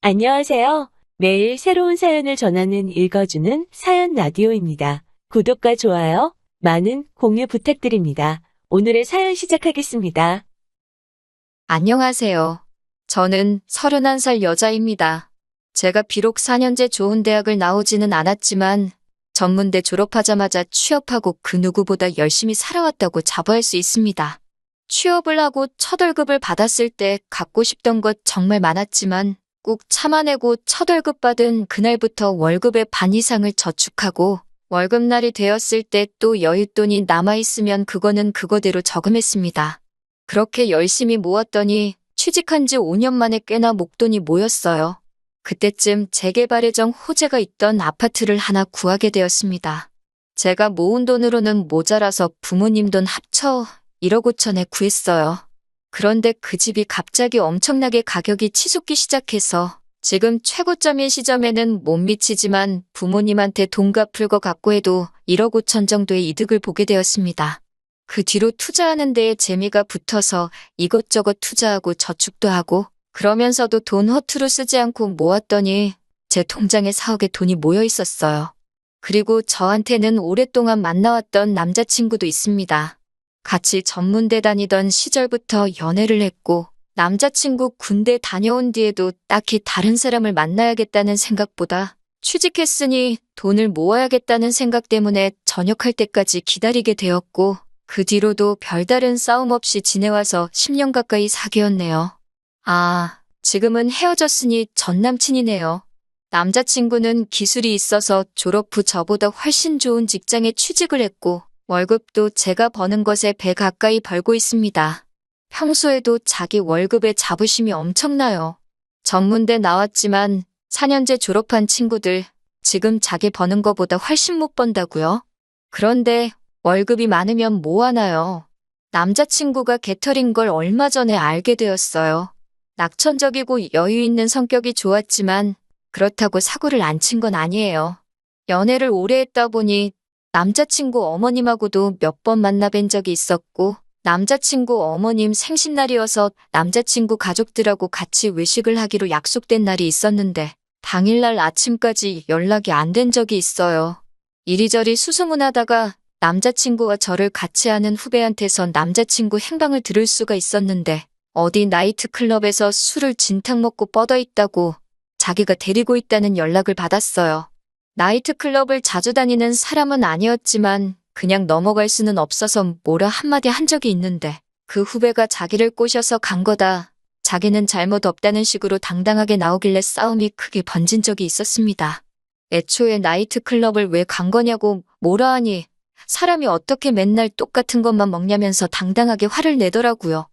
안녕하세요. 매일 새로운 사연을 전하는 읽어주는 사연 라디오입니다. 구독과 좋아요, 많은 공유 부탁드립니다. 오늘의 사연 시작하겠습니다. 안녕하세요. 저는 31살 여자입니다. 제가 비록 4년제 좋은 대학을 나오지는 않았지만 전문대 졸업하자마자 취업하고 그 누구보다 열심히 살아왔다고 자부할 수 있습니다. 취업을 하고 첫 월급을 받았을 때 갖고 싶던 것 정말 많았지만 꾹 참아내고 첫 월급 받은 그날부터 월급의 반 이상을 저축하고 월급날이 되었을 때 또 여윳돈이 남아있으면 그거는 그거대로 저금했습니다. 그렇게 열심히 모았더니 취직한 지 5년 만에 꽤나 목돈이 모였어요. 그때쯤 재개발 예정 호재가 있던 아파트를 하나 구하게 되었습니다. 제가 모은 돈으로는 모자라서 부모님 돈 합쳐 1억 5천에 구했어요. 그런데 그 집이 갑자기 엄청나게 가격이 치솟기 시작해서 지금 최고점인 시점에는 못 미치지만 부모님한테 돈 갚을 것 같고 해도 1억 5천 정도의 이득을 보게 되었습니다. 그 뒤로 투자하는 데에 재미가 붙어서 이것저것 투자하고 저축도 하고 그러면서도 돈 허투루 쓰지 않고 모았더니 제 통장에 4억의 돈이 모여 있었어요. 그리고 저한테는 오랫동안 만나왔던 남자친구도 있습니다. 같이 전문대 다니던 시절부터 연애를 했고 남자친구 군대 다녀온 뒤에도 딱히 다른 사람을 만나야겠다는 생각보다 취직했으니 돈을 모아야겠다는 생각 때문에 전역할 때까지 기다리게 되었고 그 뒤로도 별다른 싸움 없이 지내와서 10년 가까이 사귀었네요. 지금은 헤어졌으니 전 남친이네요. 남자친구는 기술이 있어서 졸업 후 저보다 훨씬 좋은 직장에 취직을 했고 월급도 제가 버는 것에 배 가까이 벌고 있습니다. 평소에도 자기 월급에 자부심이 엄청나요. 전문대 나왔지만 4년제 졸업한 친구들 지금 자기 버는 것보다 훨씬 못 번다고요? 그런데 월급이 많으면 뭐 하나요? 남자친구가 개털인 걸 얼마 전에 알게 되었어요. 낙천적이고 여유 있는 성격이 좋았지만 그렇다고 사고를 안 친 건 아니에요. 연애를 오래 했다 보니 남자친구 어머님하고도 몇 번 만나뵌 적이 있었고 남자친구 어머님 생신날이어서 남자친구 가족들하고 같이 외식을 하기로 약속된 날이 있었는데 당일날 아침까지 연락이 안 된 적이 있어요. 이리저리 수소문하다가 남자친구와 저를 같이 아는 후배한테서 남자친구 행방을 들을 수가 있었는데 어디 나이트클럽에서 술을 진탕 먹고 뻗어 있다고 자기가 데리고 있다는 연락을 받았어요. 나이트클럽을 자주 다니는 사람은 아니었지만 그냥 넘어갈 수는 없어서 뭐라 한마디 한 적이 있는데 그 후배가 자기를 꼬셔서 간 거다. 자기는 잘못 없다는 식으로 당당하게 나오길래 싸움이 크게 번진 적이 있었습니다. 애초에 나이트클럽을 왜 간 거냐고 뭐라 하니 사람이 어떻게 맨날 똑같은 것만 먹냐면서 당당하게 화를 내더라고요.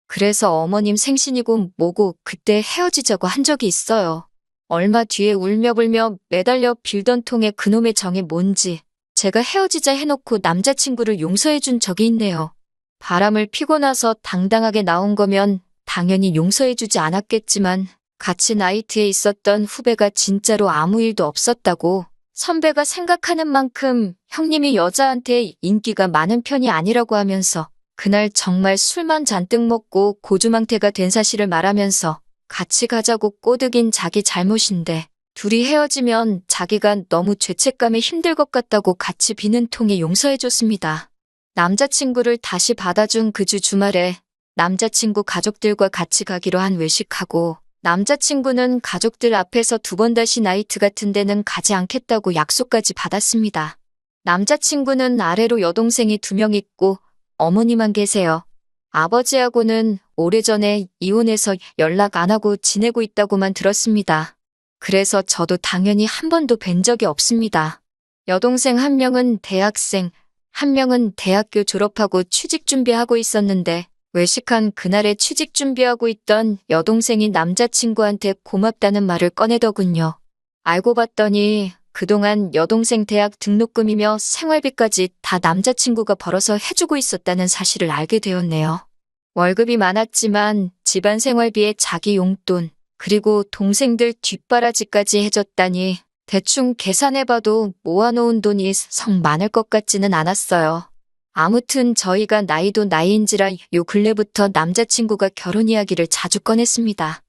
그래서 어머님 생신이고 뭐고 그때 헤어지자고 한 적이 있어요. 얼마 뒤에 울며불며 매달려 빌던 통에 그놈의 정이 뭔지 제가 헤어지자 해놓고 남자친구를 용서해준 적이 있네요. 바람을 피고 나서 당당하게 나온 거면 당연히 용서해주지 않았겠지만 같이 나이트에 있었던 후배가 진짜로 아무 일도 없었다고 선배가 생각하는 만큼 형님이 여자한테 인기가 많은 편이 아니라고 하면서 그날 정말 술만 잔뜩 먹고 고주망태가 된 사실을 말하면서 같이 가자고 꼬드긴 자기 잘못인데 둘이 헤어지면 자기가 너무 죄책감에 힘들 것 같다고 같이 비는 통에 용서해줬습니다. 남자친구를 다시 받아준 그 주 주말에 남자친구 가족들과 같이 가기로 한 외식하고 남자친구는 가족들 앞에서 2번 다시 나이트 같은 데는 가지 않겠다고 약속까지 받았습니다. 남자친구는 아래로 여동생이 2명 있고 어머니만 계세요. 아버지하고는 오래전에 이혼해서 연락 안 하고 지내고 있다고만 들었습니다. 그래서 저도 당연히 한 번도 뵌 적이 없습니다. 여동생 1명은 대학생, 1명은 대학교 졸업하고 취직 준비하고 있었는데 외식한 그날에 취직 준비하고 있던 여동생이 남자친구한테 고맙다는 말을 꺼내더군요. 알고 봤더니 그동안 여동생 대학 등록금이며 생활비까지 다 남자친구가 벌어서 해주고 있었다는 사실을 알게 되었네요. 월급이 많았지만 집안 생활비에 자기 용돈, 그리고 동생들 뒷바라지까지 해줬다니 대충 계산해봐도 모아놓은 돈이 성 많을 것 같지는 않았어요. 아무튼 저희가 나이도 나이인지라 요 근래부터 남자친구가 결혼 이야기를 자주 꺼냈습니다.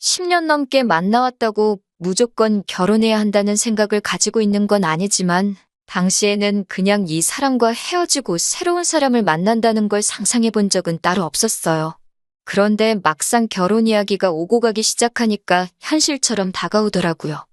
10년 넘게 만나왔다고 무조건 결혼해야 한다는 생각을 가지고 있는 건 아니지만, 당시에는 그냥 이 사람과 헤어지고 새로운 사람을 만난다는 걸 상상해 본 적은 따로 없었어요. 그런데 막상 결혼 이야기가 오고 가기 시작하니까 현실처럼 다가오더라고요.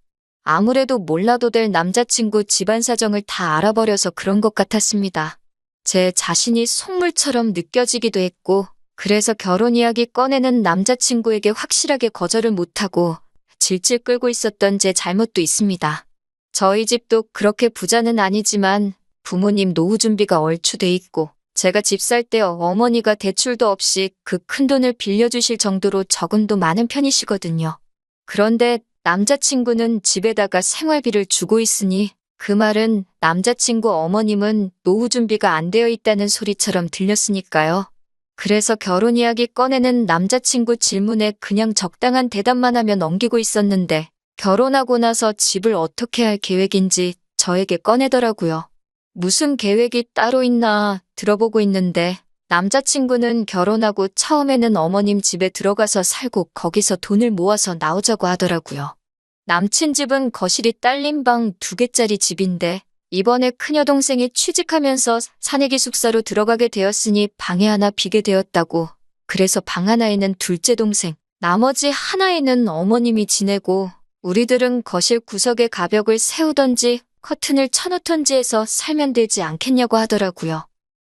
아무래도 몰라도 될 남자친구 집안 사정을 다 알아버려서 그런 것 같았습니다. 제 자신이 속물처럼 느껴지기도 했고, 그래서 결혼 이야기 꺼내는 남자친구에게 확실하게 거절을 못하고 질질 끌고 있었던 제 잘못도 있습니다. 저희 집도 그렇게 부자는 아니지만 부모님 노후 준비가 얼추 돼 있고, 제가 집 살 때 어머니가 대출도 없이 그 큰 돈을 빌려주실 정도로 저금도 많은 편이시거든요. 그런데 남자친구는 집에다가 생활비를 주고 있으니 그 말은 남자친구 어머님은 노후 준비가 안 되어 있다는 소리처럼 들렸으니까요. 그래서 결혼 이야기 꺼내는 남자친구 질문에 그냥 적당한 대답만 하며 넘기고 있었는데, 결혼하고 나서 집을 어떻게 할 계획인지 저에게 꺼내더라고요. 무슨 계획이 따로 있나 들어보고 있는데, 남자친구는 결혼하고 처음에는 어머님 집에 들어가서 살고 거기서 돈을 모아서 나오자고 하더라고요. 남친 집은 거실이 딸린 방 2개짜리 집인데, 이번에 큰여동생이 취직하면서 사내 기숙사로 들어가게 되었으니 방에 하나 비게 되었다고. 그래서 방 하나에는 둘째 동생, 나머지 하나에는 어머님이 지내고, 우리들은 거실 구석에 가벽을 세우던지 커튼을 쳐놓던지 해서 살면 되지 않겠냐고 하더라고요.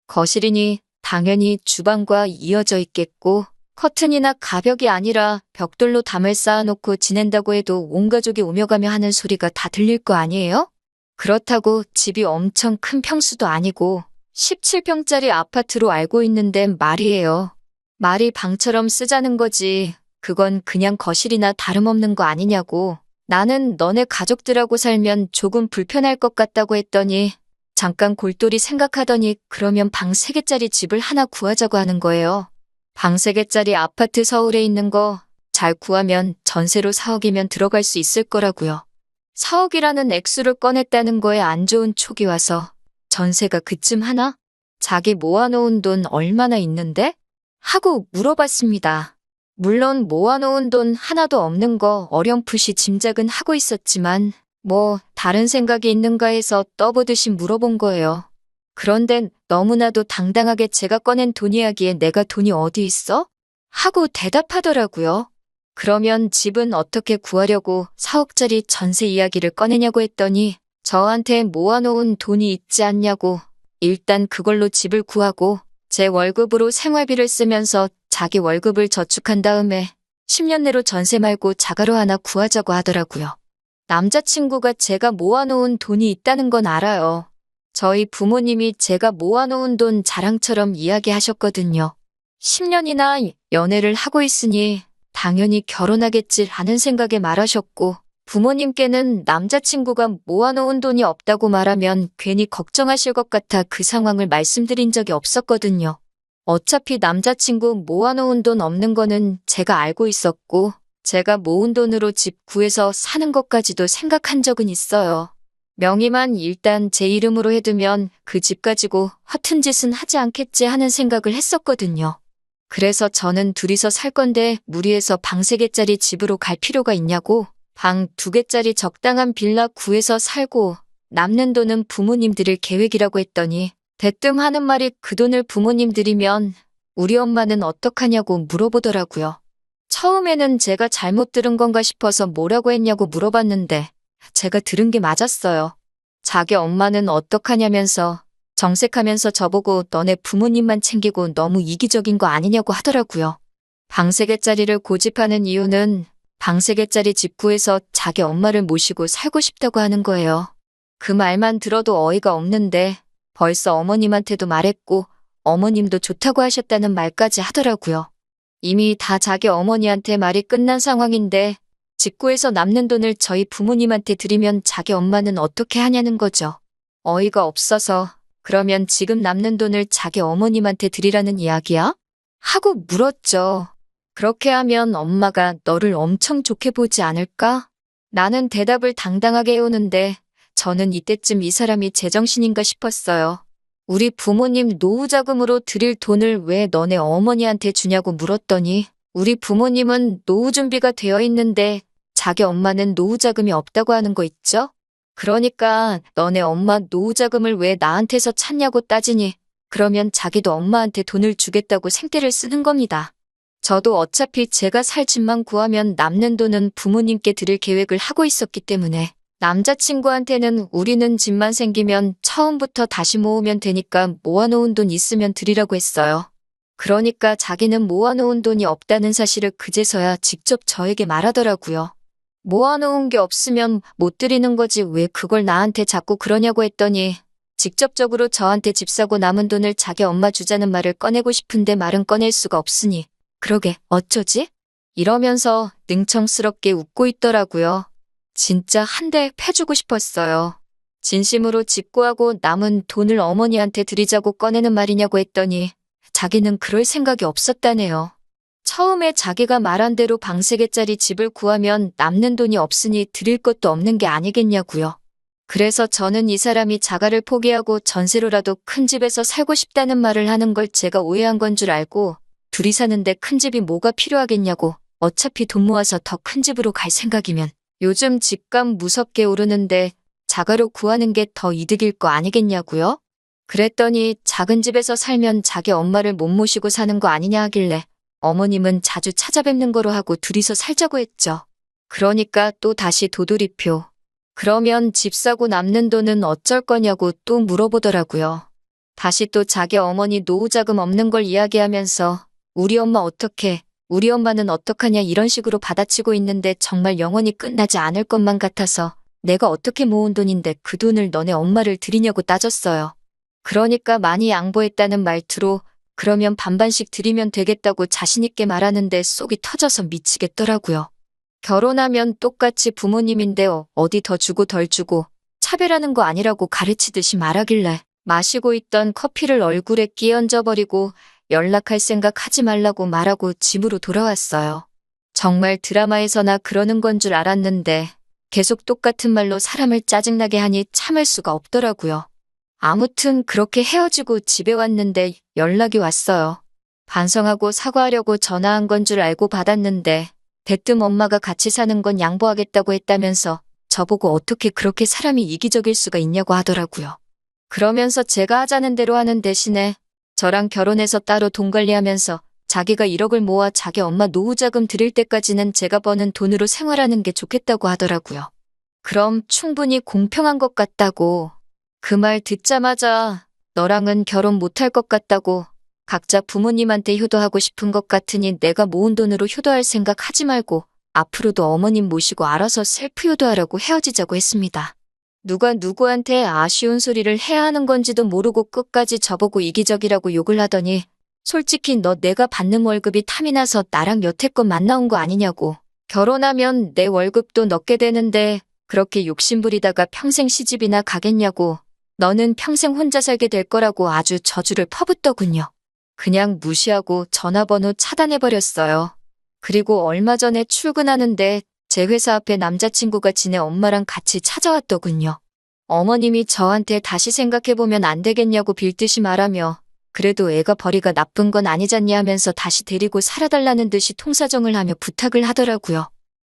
거실이니 당연히 주방과 이어져 있겠고, 커튼이나 가벽이 아니라 벽돌로 담을 쌓아놓고 지낸다고 해도 온 가족이 오며 가며 하는 소리가 다 들릴 거 아니에요? 그렇다고 집이 엄청 큰 평수도 아니고 17평짜리 아파트로 알고 있는데 말이에요. 말이 방처럼 쓰자는 거지. 그건 그냥 거실이나 다름없는 거 아니냐고. 나는 너네 가족들하고 살면 조금 불편할 것 같다고 했더니 잠깐 골똘히 생각하더니 그러면 방 3개짜리 집을 하나 구하자고 하는 거예요. 방 3개짜리 아파트 서울에 있는 거 잘 구하면 전세로 4억이면 들어갈 수 있을 거라고요. 4억이라는 액수를 꺼냈다는 거에 안 좋은 촉이 와서 전세가 그쯤 하나? 자기 모아놓은 돈 얼마나 있는데? 하고 물어봤습니다. 물론 모아놓은 돈 하나도 없는 거 어렴풋이 짐작은 하고 있었지만 뭐 다른 생각이 있는가 해서 떠보듯이 물어본 거예요. 그런데 너무나도 당당하게 제가 꺼낸 돈 이야기에 내가 돈이 어디 있어? 하고 대답하더라고요. 그러면 집은 어떻게 구하려고 4억짜리 전세 이야기를 꺼내냐고 했더니 저한테 모아놓은 돈이 있지 않냐고. 일단 그걸로 집을 구하고 제 월급으로 생활비를 쓰면서 자기 월급을 저축한 다음에 10년 내로 전세 말고 자가로 하나 구하자고 하더라고요. 남자친구가 제가 모아놓은 돈이 있다는 건 알아요. 저희 부모님이 제가 모아놓은 돈 자랑처럼 이야기하셨거든요. 10년이나 연애를 하고 있으니 당연히 결혼하겠지 라는 생각에 말하셨고, 부모님께는 남자친구가 모아놓은 돈이 없다고 말하면 괜히 걱정하실 것 같아 그 상황을 말씀드린 적이 없었거든요. 어차피 남자친구 모아놓은 돈 없는 거는 제가 알고 있었고, 제가 모은 돈으로 집 구해서 사는 것까지도 생각한 적은 있어요. 명의만 일단 제 이름으로 해두면 그 집 가지고 허튼 짓은 하지 않겠지 하는 생각을 했었거든요. 그래서 저는 둘이서 살 건데 무리해서 방 3개짜리 집으로 갈 필요가 있냐고, 방 2개짜리 적당한 빌라 구해서 살고 남는 돈은 부모님 드릴 계획이라고 했더니 대뜸 하는 말이 그 돈을 부모님 드리면 우리 엄마는 어떡하냐고 물어보더라고요. 처음에는 제가 잘못 들은 건가 싶어서 뭐라고 했냐고 물어봤는데 제가 들은 게 맞았어요. 자기 엄마는 어떡하냐면서 정색하면서 저보고 너네 부모님만 챙기고 너무 이기적인 거 아니냐고 하더라고요. 방 3개짜리를 고집하는 이유는 방 3개짜리 집 구해서 자기 엄마를 모시고 살고 싶다고 하는 거예요. 그 말만 들어도 어이가 없는데 벌써 어머님한테도 말했고 어머님도 좋다고 하셨다는 말까지 하더라고요. 이미 다 자기 어머니한테 말이 끝난 상황인데 집 구해서 남는 돈을 저희 부모님한테 드리면 자기 엄마는 어떻게 하냐는 거죠. 어이가 없어서 그러면 지금 남는 돈을 자기 어머님한테 드리라는 이야기야? 하고 물었죠. 그렇게 하면 엄마가 너를 엄청 좋게 보지 않을까? 나는 대답을 당당하게 해오는데 저는 이때쯤 이 사람이 제정신인가 싶었어요. 우리 부모님 노후자금으로 드릴 돈을 왜 너네 어머니한테 주냐고 물었더니 우리 부모님은 노후 준비가 되어 있는데 자기 엄마는 노후 자금이 없다고 하는 거 있죠? 그러니까 너네 엄마 노후 자금을 왜 나한테서 찾냐고 따지니 그러면 자기도 엄마한테 돈을 주겠다고 생떼를 쓰는 겁니다. 저도 어차피 제가 살 집만 구하면 남는 돈은 부모님께 드릴 계획을 하고 있었기 때문에 남자친구한테는 우리는 집만 생기면 처음부터 다시 모으면 되니까 모아놓은 돈 있으면 드리라고 했어요. 그러니까 자기는 모아놓은 돈이 없다는 사실을 그제서야 직접 저에게 말하더라고요. 모아놓은 게 없으면 못 드리는 거지 왜 그걸 나한테 자꾸 그러냐고 했더니 직접적으로 저한테 집 사고 남은 돈을 자기 엄마 주자는 말을 꺼내고 싶은데 말은 꺼낼 수가 없으니 그러게 어쩌지? 이러면서 능청스럽게 웃고 있더라고요. 진짜 한 대 패주고 싶었어요. 진심으로 집 구하고 남은 돈을 어머니한테 드리자고 꺼내는 말이냐고 했더니 자기는 그럴 생각이 없었다네요. 처음에 자기가 말한 대로 방 3개짜리 집을 구하면 남는 돈이 없으니 드릴 것도 없는 게 아니겠냐고요. 그래서 저는 이 사람이 자가를 포기하고 전세로라도 큰 집에서 살고 싶다는 말을 하는 걸 제가 오해한 건 줄 알고 둘이 사는데 큰 집이 뭐가 필요하겠냐고 어차피 돈 모아서 더 큰 집으로 갈 생각이면 요즘 집값 무섭게 오르는데 자가로 구하는 게 더 이득일 거 아니겠냐고요? 그랬더니 작은 집에서 살면 자기 엄마를 못 모시고 사는 거 아니냐 하길래 어머님은 자주 찾아뵙는 거로 하고 둘이서 살자고 했죠. 그러니까 또 다시 도돌이표. 그러면 집 사고 남는 돈은 어쩔 거냐고 또 물어보더라고요. 다시 또 자기 어머니 노후 자금 없는 걸 이야기하면서 우리 엄마 어떡해, 우리 엄마는 어떡하냐 이런 식으로 받아치고 있는데 정말 영원히 끝나지 않을 것만 같아서 내가 어떻게 모은 돈인데 그 돈을 너네 엄마를 드리냐고 따졌어요. 그러니까 많이 양보했다는 말투로 그러면 반반씩 드리면 되겠다고 자신있게 말하는데 속이 터져서 미치겠더라고요. 결혼하면 똑같이 부모님인데 어디 더 주고 덜 주고 차별하는 거 아니라고 가르치듯이 말하길래 마시고 있던 커피를 얼굴에 끼얹어버리고 연락할 생각 하지 말라고 말하고 집으로 돌아왔어요. 정말 드라마에서나 그러는 건 줄 알았는데 계속 똑같은 말로 사람을 짜증나게 하니 참을 수가 없더라고요. 아무튼 그렇게 헤어지고 집에 왔는데 연락이 왔어요. 반성하고 사과하려고 전화한 건 줄 알고 받았는데 대뜸 엄마가 같이 사는 건 양보하겠다고 했다면서 저보고 어떻게 그렇게 사람이 이기적일 수가 있냐고 하더라고요. 그러면서 제가 하자는 대로 하는 대신에 저랑 결혼해서 따로 돈 관리하면서 자기가 1억을 모아 자기 엄마 노후자금 드릴 때까지는 제가 버는 돈으로 생활하는 게 좋겠다고 하더라고요. 그럼 충분히 공평한 것 같다고. 그 말 듣자마자 너랑은 결혼 못할 것 같다고 각자 부모님한테 효도하고 싶은 것 같으니 내가 모은 돈으로 효도할 생각 하지 말고 앞으로도 어머님 모시고 알아서 셀프 효도하라고 헤어지자고 했습니다. 누가 누구한테 아쉬운 소리를 해야 하는 건지도 모르고 끝까지 저보고 이기적이라고 욕을 하더니 솔직히 너 내가 받는 월급이 탐이 나서 나랑 여태껏 만나온 거 아니냐고. 결혼하면 내 월급도 넣게 되는데 그렇게 욕심부리다가 평생 시집이나 가겠냐고. 너는 평생 혼자 살게 될 거라고 아주 저주를 퍼붓더군요. 그냥 무시하고 전화번호 차단해버렸어요. 그리고 얼마 전에 출근하는데 제 회사 앞에 남자친구가 지네 엄마랑 같이 찾아왔더군요. 어머님이 저한테 다시 생각해보면 안 되겠냐고 빌듯이 말하며 그래도 애가 벌이가 나쁜 건 아니잖니 하면서 다시 데리고 살아달라는 듯이 통사정을 하며 부탁을 하더라고요.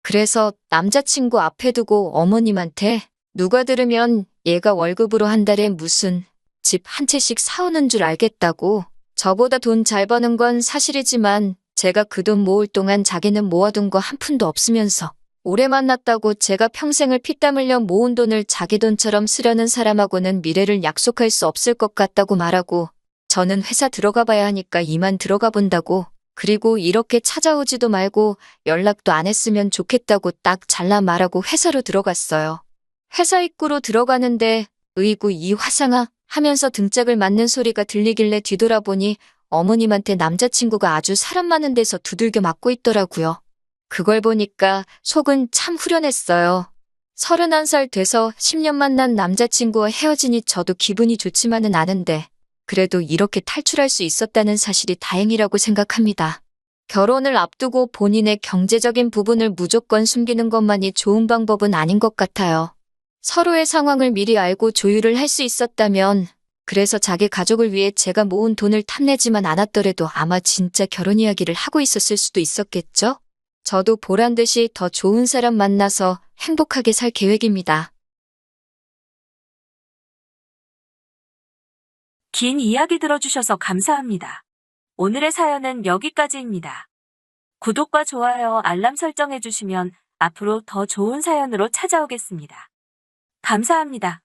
그래서 남자친구 앞에 두고 어머님한테 누가 들으면 얘가 월급으로 한 달에 무슨 집 한 채씩 사오는 줄 알겠다고. 저보다 돈 잘 버는 건 사실이지만 제가 그 돈 모을 동안 자기는 모아둔 거 한 푼도 없으면서 오래 만났다고 제가 평생을 피땀 흘려 모은 돈을 자기 돈처럼 쓰려는 사람하고는 미래를 약속할 수 없을 것 같다고 말하고 저는 회사 들어가 봐야 하니까 이만 들어가 본다고. 그리고 이렇게 찾아오지도 말고 연락도 안 했으면 좋겠다고 딱 잘라 말하고 회사로 들어갔어요. 회사 입구로 들어가는데 으이구 이 화상아 하면서 등짝을 맞는 소리가 들리길래 뒤돌아보니 어머님한테 남자친구가 아주 사람 많은 데서 두들겨 맞고 있더라고요. 그걸 보니까 속은 참 후련했어요. 31살 돼서 10년 만난 남자친구와 헤어지니 저도 기분이 좋지만은 않은데 그래도 이렇게 탈출할 수 있었다는 사실이 다행이라고 생각합니다. 결혼을 앞두고 본인의 경제적인 부분을 무조건 숨기는 것만이 좋은 방법은 아닌 것 같아요. 서로의 상황을 미리 알고 조율을 할 수 있었다면 그래서 자기 가족을 위해 제가 모은 돈을 탐내지만 않았더라도 아마 진짜 결혼 이야기를 하고 있었을 수도 있었겠죠? 저도 보란 듯이 더 좋은 사람 만나서 행복하게 살 계획입니다. 긴 이야기 들어주셔서 감사합니다. 오늘의 사연은 여기까지입니다. 구독과 좋아요, 알람 설정해주시면 앞으로 더 좋은 사연으로 찾아오겠습니다. 감사합니다.